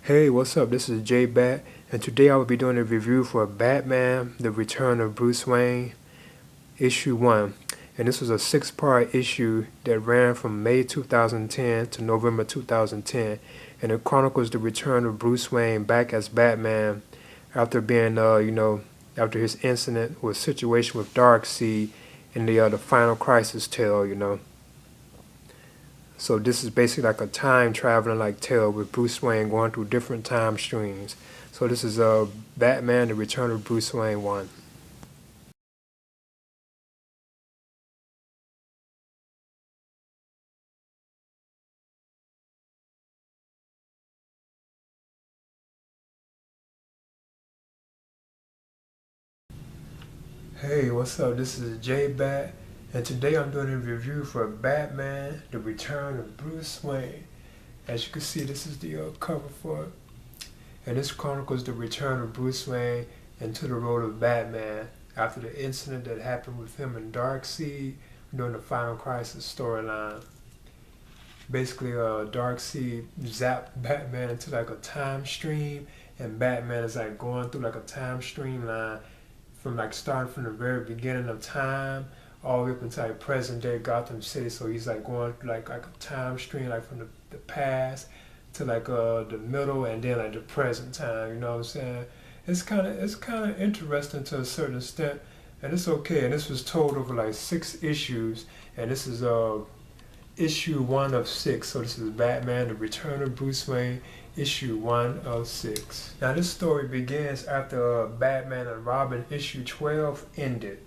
Hey, what's up? This is J Bat, and today I will be doing a review for Batman: The Return of Bruce Wayne, issue 1. And this was a 6-part issue that ran from May 2010 to November 2010, and it chronicles the return of Bruce Wayne back as Batman after being, after his incident or situation with Darkseid in the Final Crisis tale. So this is basically like a time traveling like tale with Bruce Wayne going through different time streams. So this is Batman: The Return of Bruce Wayne 1. Hey, what's up? This is J Bat, and today I'm doing a review for Batman: The Return of Bruce Wayne. As you can see, this is the cover for it, and this chronicles the return of Bruce Wayne into the role of Batman after the incident that happened with him and Darkseid during the Final Crisis storyline. Basically, Darkseid zapped Batman into like a time stream, and Batman is like going through like a time streamline from like starting from the very beginning of time all the way up until like present day Gotham City. So he's like going through like a time stream like from the past to like the middle and then like the present time. You know what I'm saying? It's kind of interesting to a certain extent, and it's okay. And this was told over like 6 issues, and this is issue 1 of 6. So this is Batman: The Return of Bruce Wayne, issue 1 of 6. Now this story begins after Batman and Robin issue 12 ended.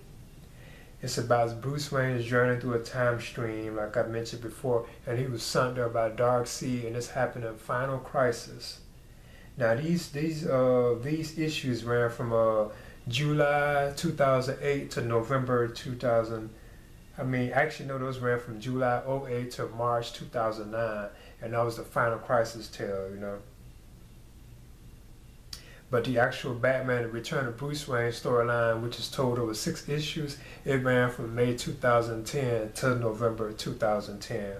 It's about Bruce Wayne's journey through a time stream, like I mentioned before, and he was sunk there by Darkseid, and this happened in Final Crisis. Now these issues ran from July 2008 to November 2000. Actually, no, those ran from July '08 to March 2009, and that was the Final Crisis tale. But the actual Batman: The Return of Bruce Wayne storyline, which is told over 6 issues, it ran from May 2010 to November 2010.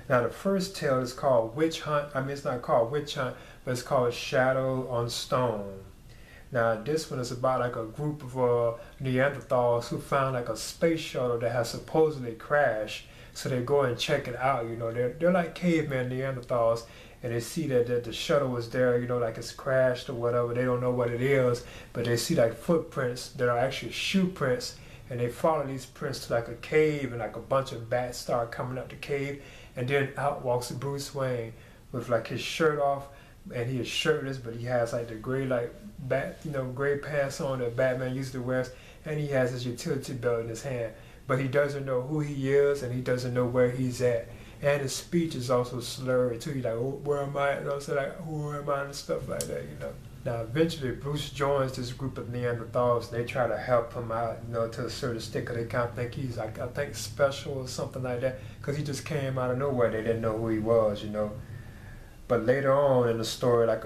Now, the first tale is called Witch Hunt. It's not called Witch Hunt, but it's called Shadow on Stone. Now, this one is about like a group of Neanderthals who found like a space shuttle that has supposedly crashed. So they go and check it out. They're like caveman Neanderthals, and they see that the shuttle was there. Like it's crashed or whatever. They don't know what it is, but they see like footprints that are actually shoe prints, and they follow these prints to like a cave, and like a bunch of bats start coming up the cave, and then out walks Bruce Wayne with like his shirt off, and he is shirtless, but he has like the gray gray pants on that Batman usually wears, and he has his utility belt in his hand. But he doesn't know who he is, and he doesn't know where he's at. And his speech is also slurred too. He's like, oh, where am I? Like, who am I? And stuff like that. Now, eventually, Bruce joins this group of Neanderthals. They try to help him out, to a certain extent, because they kind of think he's like, I think special or something like that, because he just came out of nowhere. They didn't know who he was. But later on in the story, like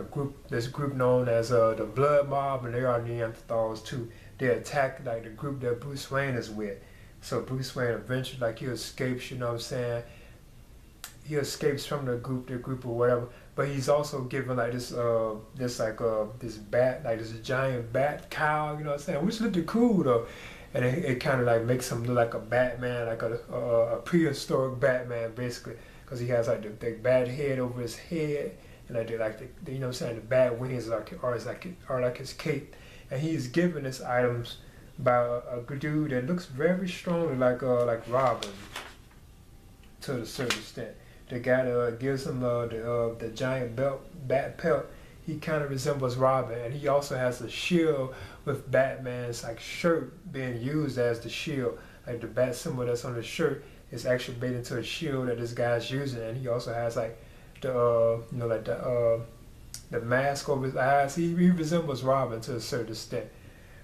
this group known as the Blood Mob, and they are Neanderthals too. They attack like the group that Bruce Wayne is with. So Bruce Wayne eventually, like, he escapes. You know what I'm saying? He escapes from the group or whatever. But he's also given like this bat, like this giant bat cow. You know what I'm saying? Which looked cool though. And it kind of like makes him look like a Batman, like a prehistoric Batman, basically, because he has like the bat head over his head, and like the you know what I'm saying, the bat wings are like his cape, and he's given his items by a dude that looks very strongly like Robin to a certain extent. The guy that gives him the giant bat pelt, he kind of resembles Robin, and he also has a shield with Batman's like shirt being used as the shield. Like the bat symbol that's on the shirt is actually made into a shield that this guy's using, and he also has like the mask over his eyes. He resembles Robin to a certain extent.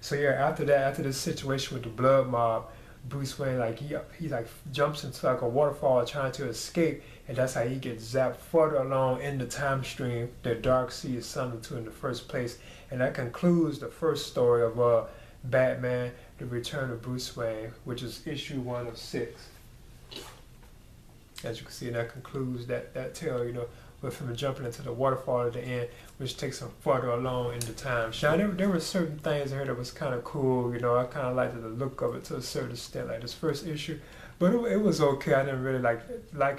So yeah, after this situation with the Blood Mob, Bruce Wayne, like he like jumps into like a waterfall trying to escape, and that's how he gets zapped further along in the time stream that Darkseid is summoned to in the first place. And that concludes the first story of Batman: The Return of Bruce Wayne, which is issue 1 of 6. As you can see, and that concludes that tale, with him jumping into the waterfall at the end, which takes him further along in the time. Now, there were certain things in here that was kind of cool. You know, I kind of liked the look of it to a certain extent, like this first issue. But it was okay. I didn't really like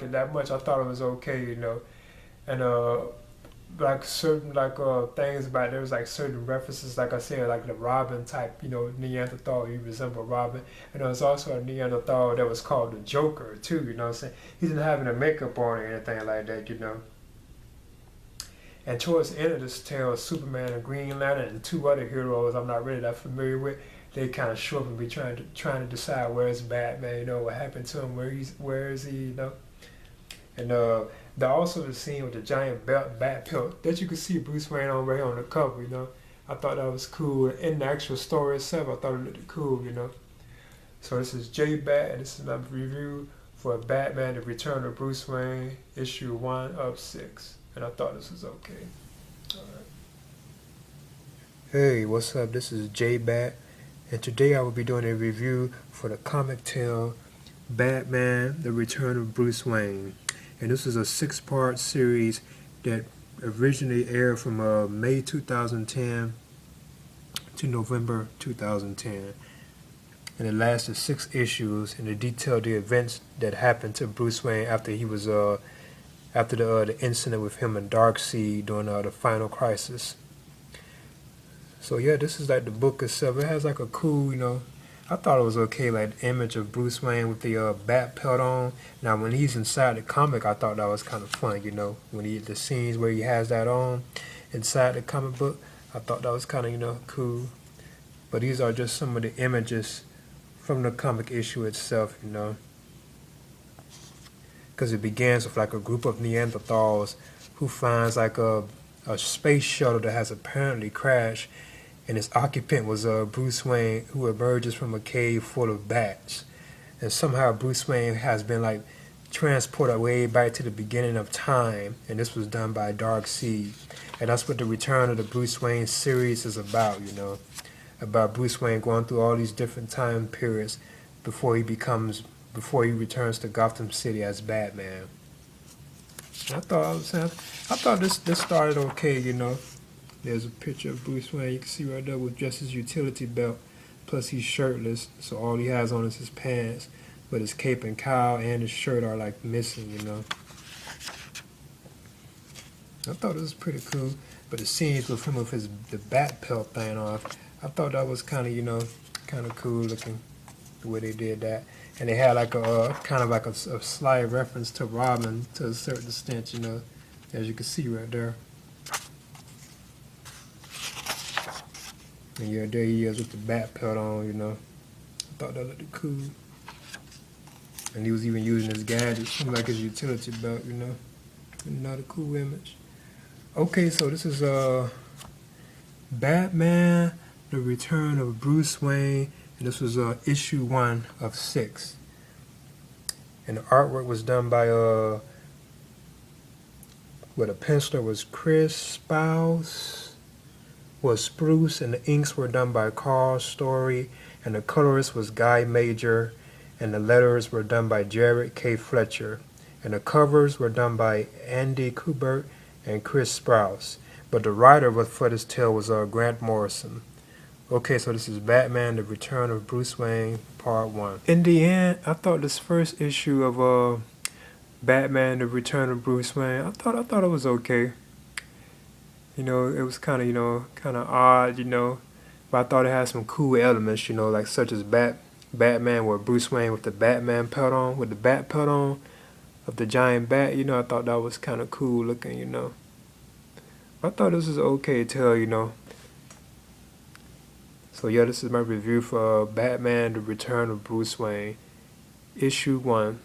it that much. I thought it was okay, you know. And like certain things about there was like certain references, like I said, like the Robin type, you know, Neanderthal. He resembled Robin, and there was also a Neanderthal that was called the Joker too. You know what I'm saying? He didn't have any makeup on or anything like that, you know. And towards the end of this tale, Superman and Green Lantern and two other heroes I'm not really that familiar with, they kind of show up and be trying to decide where's Batman, you know, what happened to him, where is he, you know. And also the scene with the giant bat pelt that you could see Bruce Wayne on right on the cover, you know. I thought that was cool. In the actual story itself, I thought it looked cool, you know. So this is J-Bat, and this is my review for Batman: The Return of Bruce Wayne, issue 1 of 6. And I thought this was okay. Alright. Hey, what's up? This is J-Bat, and today I will be doing a review for the comic tale Batman: The Return of Bruce Wayne. And this is a 6-part series that originally aired from May 2010 to November 2010. And it lasted 6 issues, and it detailed the events that happened to Bruce Wayne after he was after the incident with him and Darkseid during the final crisis. So yeah, this is like the book itself. It has like a cool, you know, I thought it was okay, like the image of Bruce Wayne with the bat pelt on. Now when he's inside the comic, I thought that was kind of fun, you know, when the scenes where he has that on inside the comic book, I thought that was kind of, you know, cool. But these are just some of the images from the comic issue itself, you know, because it begins with like a group of Neanderthals who finds like a space shuttle that has apparently crashed, and its occupant was Bruce Wayne, who emerges from a cave full of bats. And somehow Bruce Wayne has been like transported way back to the beginning of time, and this was done by Darkseid. And that's what the Return of the Bruce Wayne series is about, you know, about Bruce Wayne going through all these different time periods before he returns to Gotham City as Batman. I thought this started okay, you know. There's a picture of Bruce Wayne, you can see right there, with just his utility belt, plus he's shirtless, so all he has on is his pants, but his cape and cowl and his shirt are like missing, you know. I thought it was pretty cool, but the scenes with him with the bat pelt thing off, I thought that was kind of, you know, kind of cool looking, the way they did that. And they had like a kind of like a slight reference to Robin to a certain extent, you know, as you can see right there. And yeah, there he is with the bat pelt on, you know. I thought that looked cool. And he was even using his gadgets, like his utility belt, you know. Another cool image. Okay, so this is Batman: The Return of Bruce Wayne, and this was issue 1 of 6. And the artwork was done by the penciler was Chris Spruce, and the inks were done by Carl Story, and the colorist was Guy Major, and the letters were done by Jared K. Fletcher, and the covers were done by Andy Kubert and Chris Sprouse, but the writer for this tale was Grant Morrison. Okay, so this is Batman: The Return of Bruce Wayne, Part 1. In the end, I thought this first issue of Batman: The Return of Bruce Wayne, I thought it was okay. You know, it was kind of, you know, kind of odd, you know, but I thought it had some cool elements, you know, like such as Batman with Bruce Wayne with the Batman pelt on, with the bat pelt on of the giant bat, you know. I thought that was kind of cool looking, you know. I thought this was okay tale, you know. So yeah, this is my review for Batman: The Return of Bruce Wayne, issue 1